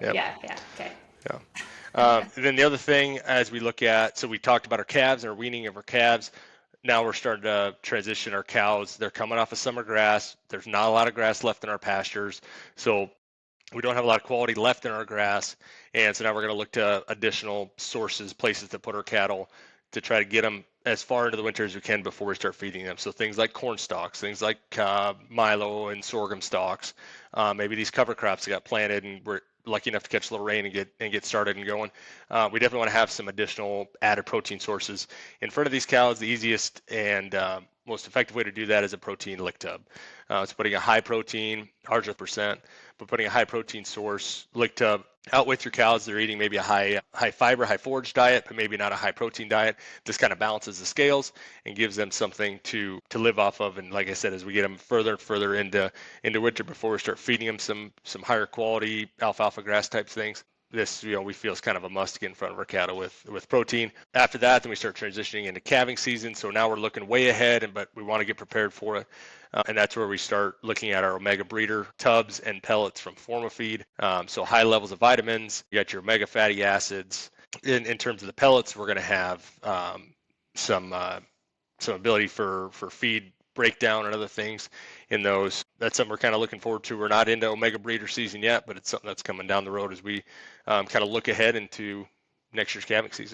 Yep. yeah, okay. Yeah. And then the other thing, as we look at, so we talked about our calves and our weaning of our calves. Now we're starting to transition our cows. They're coming off of summer grass. There's not a lot of grass left in our pastures. So we don't have a lot of quality left in our grass. And so now we're going to look to additional sources, places to put our cattle to try to get them as far into the winter as we can before we start feeding them. So things like corn stalks, things like milo and sorghum stalks, maybe these cover crops that got planted and we're lucky enough to catch a little rain and get started and going. We definitely want to have some additional added protein sources in front of these cows. The easiest and most effective way to do that is a protein lick tub. It's putting a high protein, 100%, but putting a high protein source lick tub out with your cows. They're eating maybe a high fiber, high forage diet, but maybe not a high protein diet. This kind of balances the scales and gives them something to live off of. And like I said, as we get them further and further into winter, before we start feeding them some higher quality alfalfa grass type things, this we feel is kind of a must to get in front of our cattle with protein. After that, then we start transitioning into calving season. So now we're looking way ahead, but we want to get prepared for it. And that's where we start looking at our omega breeder tubs and pellets from FormaFeed. So high levels of vitamins, you got your omega fatty acids. In terms of the pellets, we're going to have some ability for feed breakdown and other things in those. That's something we're kind of looking forward to. We're not into omega breeder season yet, but it's something that's coming down the road as we kind of look ahead into next year's calving season.